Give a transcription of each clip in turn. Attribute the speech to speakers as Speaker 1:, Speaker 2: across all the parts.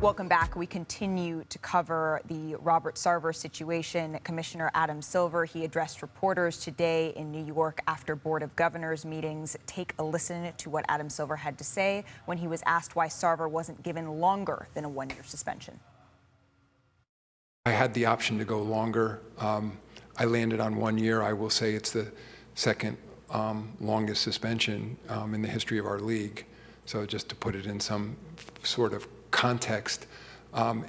Speaker 1: Welcome back. We continue to cover the Robert Sarver situation. Commissioner Adam Silver, he addressed reporters today in New York after Board of Governors meetings. Take a listen to what Adam Silver had to say when he was asked why Sarver wasn't given longer than a one-year suspension.
Speaker 2: I had the option to go longer. I landed on 1 year. I will say it's the second longest suspension in the history of our league. So just to put it in some sort of context,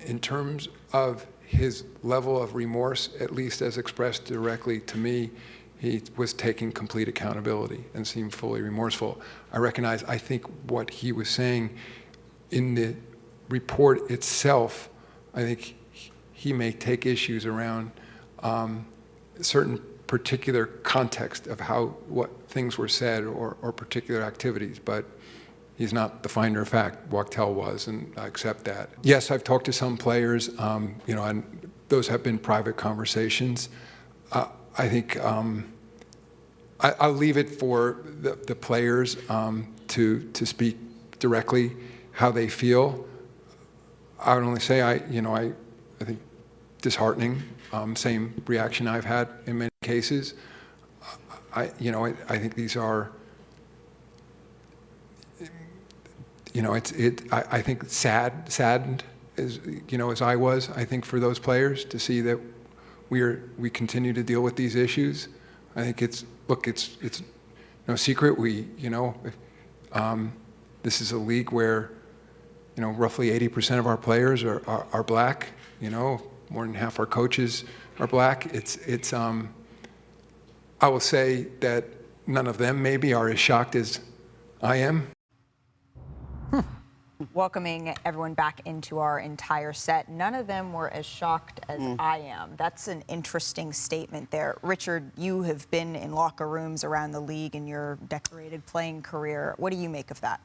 Speaker 2: in terms of his level of remorse, at least as expressed directly to me, he was taking complete accountability and seemed fully remorseful. I think what he was saying in the report itself, I think he may take issues around certain particular context of what things were said or particular activities, but he's not the finder of fact. Wachtel was, and I accept that. Yes, I've talked to some players, and those have been private conversations. I think I'll leave it for the players to speak directly how they feel. I would only say I think disheartening. Same reaction I've had in many cases. I think these are. I think saddened as I was. I think for those players to see that we continue to deal with these issues. I think it's no secret. This is a league where roughly 80% of our players are black. More than half our coaches are black. I will say that none of them maybe are as shocked as I am.
Speaker 1: Welcoming everyone back into our entire set. None of them were as shocked as I am. That's an interesting statement there. Richard, you have been in locker rooms around the league in your decorated playing career. What do you make of that?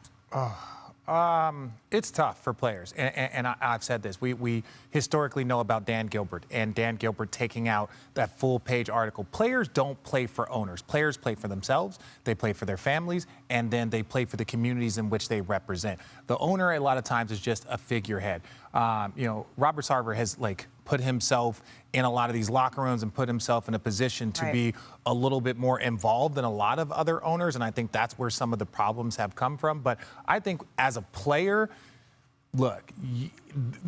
Speaker 3: It's tough for players, and I've said this. We historically know about Dan Gilbert and Dan Gilbert taking out that full-page article. Players don't play for owners. Players play for themselves, they play for their families, and then they play for the communities in which they represent. The owner, a lot of times, is just a figurehead. Robert Sarver has put himself in a lot of these locker rooms and put himself in a position to be a little bit more involved than a lot of other owners, and I think that's where some of the problems have come from. But I think as a player, look,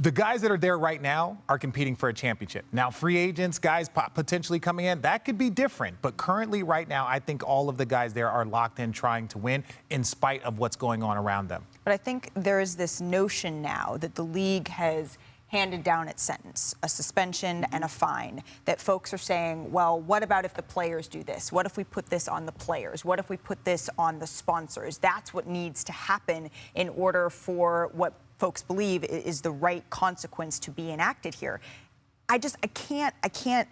Speaker 3: the guys that are there right now are competing for a championship. Now, free agents, guys potentially coming in, that could be different. But currently, right now, I think all of the guys there are locked in trying to win in spite of what's going on around them.
Speaker 1: But I think there is this notion now that the league has handed down its sentence, a suspension and a fine, that folks are saying, well, what about if the players do this? What if we put this on the players? What if we put this on the sponsors? That's what needs to happen in order for what folks believe is the right consequence to be enacted here. I can't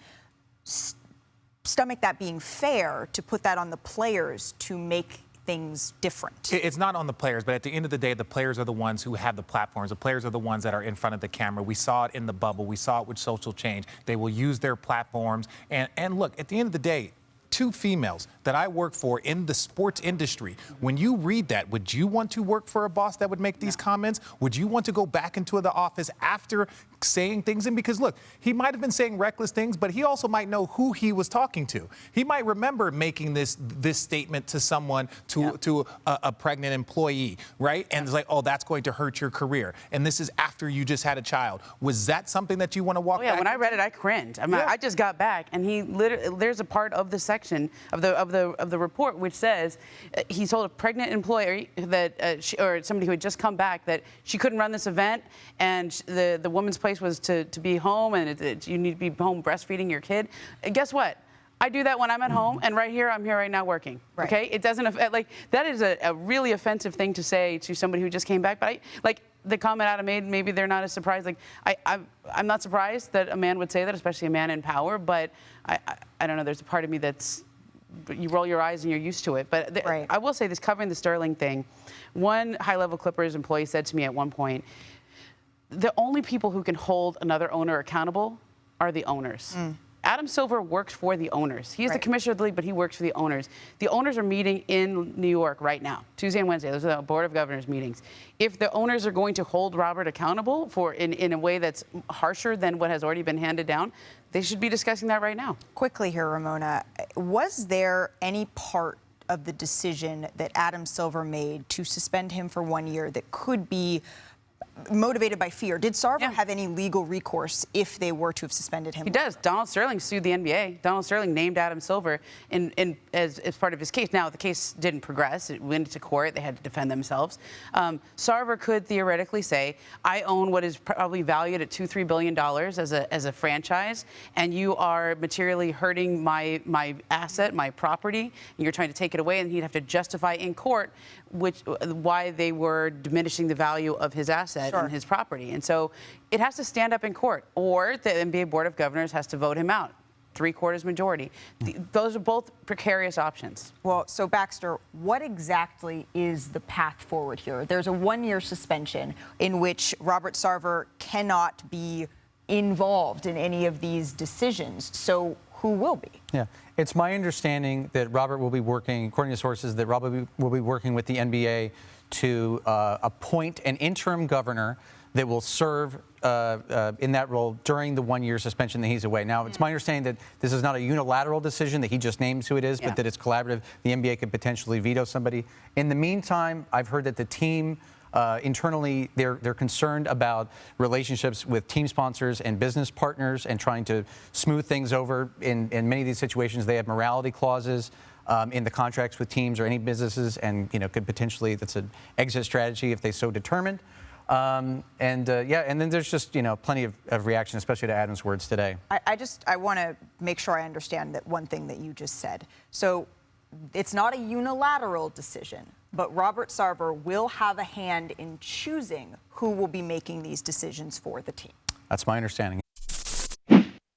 Speaker 1: stomach that being fair to put that on the players to make things different.
Speaker 3: It's not on the players, but at the end of the day, the players are the ones who have the platforms. The players are the ones that are in front of the camera. We saw it in the bubble. We saw it with social change. They will use their platforms. And look, at the end of the day, two females that I work for in the sports industry. When you read that, would you want to work for a boss that would make these comments? Would you want to go back into the office after saying things? And because look, he might have been saying reckless things, but he also might know who he was talking to. He might remember making this statement to someone, to a pregnant employee, right? And it's like, oh, that's going to hurt your career. And this is after you just had a child. Was that something that you want to walk back?
Speaker 4: When I read it, I cringed. I just got back, and he literally, there's a part of the section of the report which says he told a pregnant employee that or somebody who had just come back that she couldn't run this event, and the woman's place was to be home, and you need to be home breastfeeding your kid. And guess what? I do that when I'm at home, and I'm here right now working. Right. Okay, it doesn't affect, that is a really offensive thing to say to somebody who just came back. But the comment Adam made, maybe they're not as surprised. I'm not surprised that a man would say that, especially a man in power. But I don't know. There's a part of me that's, you roll your eyes and you're used to it. But I will say this, covering the Sterling thing, one high-level Clippers employee said to me at one point, the only people who can hold another owner accountable are the owners. Adam Silver works for the owners. He's the commissioner of the league, but he works for the owners. The owners are meeting in New York right now, Tuesday and Wednesday. Those are the Board of Governors meetings. If the owners are going to hold Robert accountable for in a way that's harsher than what has already been handed down, they should be discussing that right now.
Speaker 1: Quickly here, Ramona, was there any part of the decision that Adam Silver made to suspend him for 1 year that could be motivated by fear? Did Sarver have any legal recourse if they were to have suspended him?
Speaker 4: He does. Donald Sterling sued the NBA. Donald Sterling named Adam Silver as part of his case. Now, the case didn't progress. It went to court. They had to defend themselves. Sarver could theoretically say, I own what is probably valued at $2-3 billion as a franchise, and you are materially hurting my asset, my property, and you're trying to take it away, and he'd have to justify in court why they were diminishing the value of his asset and his property. And so it has to stand up in court, or the NBA Board of Governors has to vote him out. 3/4 majority. Those are both precarious options.
Speaker 1: Well, so Baxter, what exactly is the path forward here? There's a 1-year suspension in which Robert Sarver cannot be involved in any of these decisions. So who will be?
Speaker 5: Yeah, it's my understanding that Robert will be working, according to sources, that Robert will be working with the NBA to appoint an interim governor that will serve in that role during the 1-year suspension that he's away. Now, it's my understanding that this is not a unilateral decision, that he just names who it is, but that it's collaborative. The NBA could potentially veto somebody. In the meantime, I've heard that the team internally, they're concerned about relationships with team sponsors and business partners and trying to smooth things over. In many of these situations, they have morality clauses in the contracts with teams or any businesses, and could potentially, that's an exit strategy if they so determined. And then there's just plenty of reaction, especially to Adam's words today.
Speaker 1: I want to make sure I understand that one thing that you just said. So it's not a unilateral decision, but Robert Sarver will have a hand in choosing who will be making these decisions for the team.
Speaker 5: That's my understanding.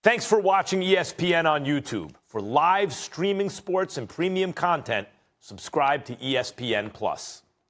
Speaker 6: Thanks for watching ESPN on YouTube. For live streaming sports and premium content, subscribe to ESPN+.